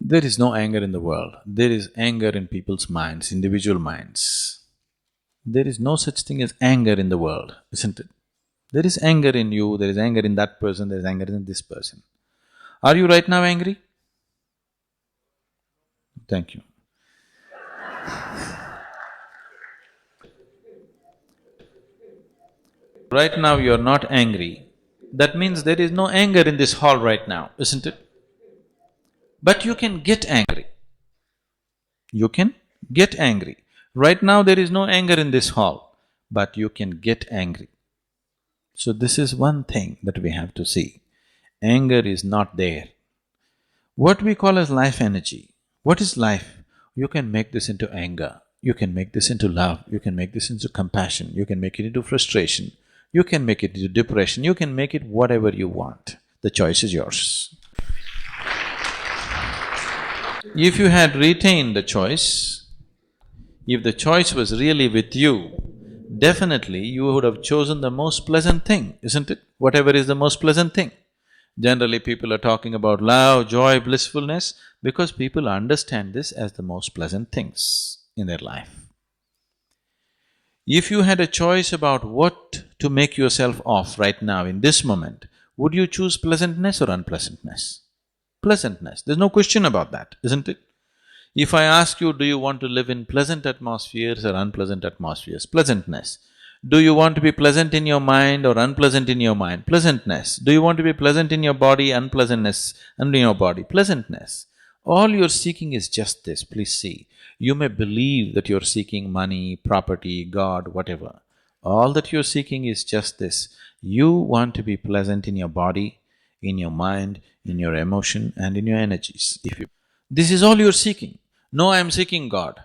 There is no anger in the world, there is anger in people's minds, individual minds. There is no such thing as anger in the world, isn't it? There is anger in you, there is anger in that person, there is anger in this person. Are you right now angry? Thank you. Right now you are not angry, that means there is no anger in this hall right now, isn't it? But you can get angry. You can get angry. Right now there is no anger in this hall, but you can get angry. So this is one thing that we have to see. Anger is not there. What we call as life energy, what is life? You can make this into anger, you can make this into love, you can make this into compassion, you can make it into frustration, you can make it into depression, you can make it whatever you want. The choice is yours. If you had retained the choice, if the choice was really with you, definitely you would have chosen the most pleasant thing, isn't it? Whatever is the most pleasant thing. Generally people are talking about love, joy, blissfulness, because people understand this as the most pleasant things in their life. If you had a choice about what to make yourself of right now in this moment, would you choose pleasantness or unpleasantness? Pleasantness, there's no question about that, isn't it? If I ask you, do you want to live in pleasant atmospheres or unpleasant atmospheres? Pleasantness. Do you want to be pleasant in your mind or unpleasant in your mind? Pleasantness. Do you want to be pleasant in your body, unpleasantness in your body? Pleasantness. All you're seeking is just this, please see. You may believe that you're seeking money, property, God, whatever. All that you're seeking is just this. You want to be pleasant in your body, in your mind, in your emotion and in your energies. This is all you're seeking. No, I'm seeking God.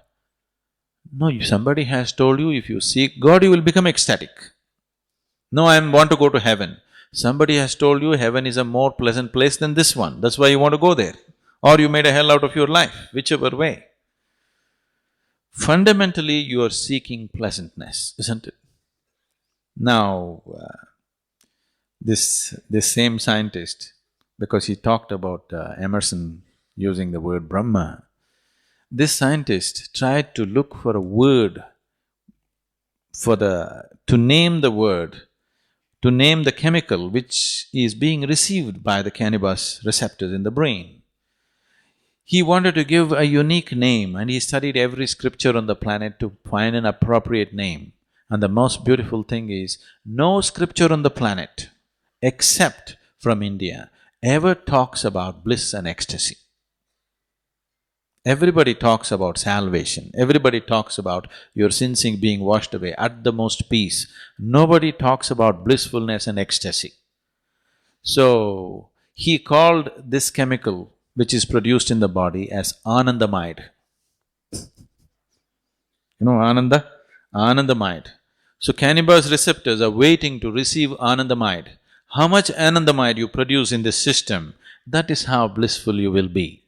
No, somebody has told you if you seek God, you will become ecstatic. No, I want to go to heaven. Somebody has told you heaven is a more pleasant place than this one, that's why you want to go there. Or you made a hell out of your life, whichever way. Fundamentally, you are seeking pleasantness, isn't it? Now, this same scientist, because he talked about Emerson using the word Brahma, this scientist tried to look for a word to name the word, to name the chemical which is being received by the cannabis receptors in the brain. He wanted to give a unique name and he studied every scripture on the planet to find an appropriate name. And the most beautiful thing is, no scripture on the planet, except from India, ever talks about bliss and ecstasy. Everybody talks about salvation, everybody talks about your sins being washed away, at the most peace. Nobody talks about blissfulness and ecstasy. So, he called this chemical which is produced in the body as Anandamide. You know Ananda? Anandamide. So cannabis receptors are waiting to receive Anandamide. How much Anandamide you produce in this system, that is how blissful you will be.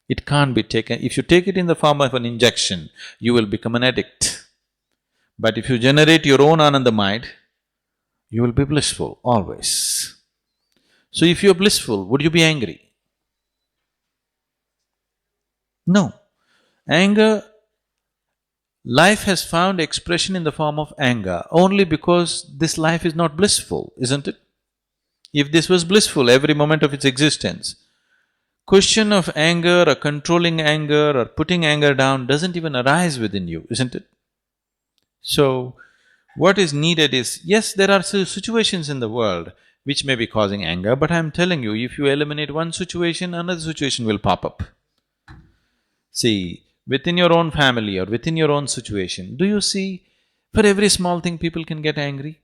It can't be taken… If you take it in the form of an injection, you will become an addict. But if you generate your own Anandamide, you will be blissful always. So if you're blissful, would you be angry? No. Anger… Life has found expression in the form of anger only because this life is not blissful, isn't it? If this was blissful every moment of its existence, question of anger or controlling anger or putting anger down doesn't even arise within you, isn't it? So, what is needed is, yes, there are situations in the world which may be causing anger, but I'm telling you, if you eliminate one situation, another situation will pop up. See, within your own family or within your own situation, do you see, for every small thing people can get angry?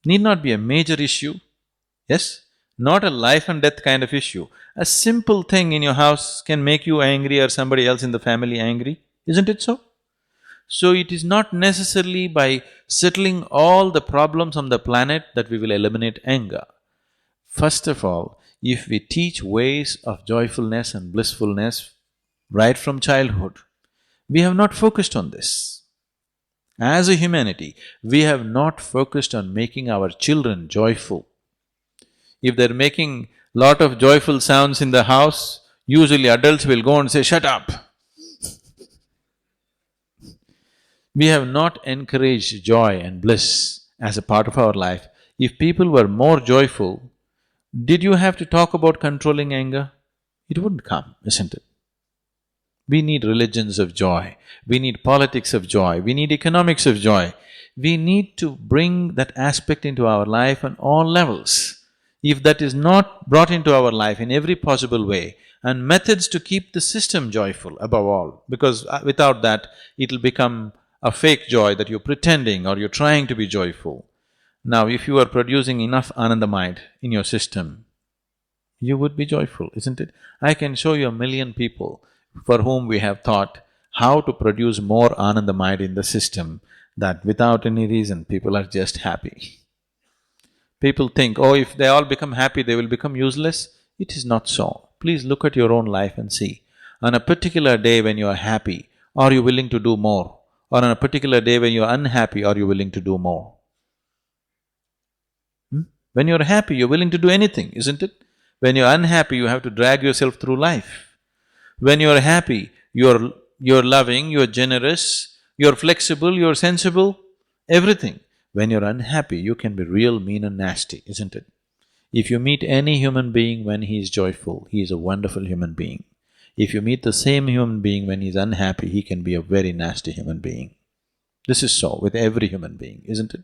Need not be a major issue, yes? Not a life and death kind of issue. A simple thing in your house can make you angry or somebody else in the family angry, isn't it so? So it is not necessarily by settling all the problems on the planet that we will eliminate anger. First of all, if we teach ways of joyfulness and blissfulness right from childhood, we have not focused on this. As a humanity, we have not focused on making our children joyful. If they're making lot of joyful sounds in the house, Usually adults will go and say, "Shut up." We have not encouraged joy and bliss as a part of our life. If people were more joyful, did you have to talk about controlling anger? It wouldn't come, isn't it? We need religions of joy, we need politics of joy, we need economics of joy. We need to bring that aspect into our life on all levels. If that is not brought into our life in every possible way, and methods to keep the system joyful above all, because without that, it'll become a fake joy that you're pretending or you're trying to be joyful. Now, if you are producing enough Anandamide in your system, you would be joyful, isn't it? I can show you 1,000,000 people for whom we have thought how to produce more Anandamide in the system, that without any reason people are just happy. People think, oh, if they all become happy, they will become useless. It is not so. Please look at your own life and see. On a particular day when you are happy, are you willing to do more? Or on a particular day when you are unhappy, are you willing to do more? When you're happy, you're willing to do anything, isn't it? When you're unhappy, you have to drag yourself through life. When you're happy, you're loving, you're generous, you're flexible, you're sensible, everything. When you're unhappy, you can be real mean and nasty, isn't it? If you meet any human being when he is joyful, he is a wonderful human being. If you meet the same human being when he's unhappy, he can be a very nasty human being. This is so with every human being, isn't it?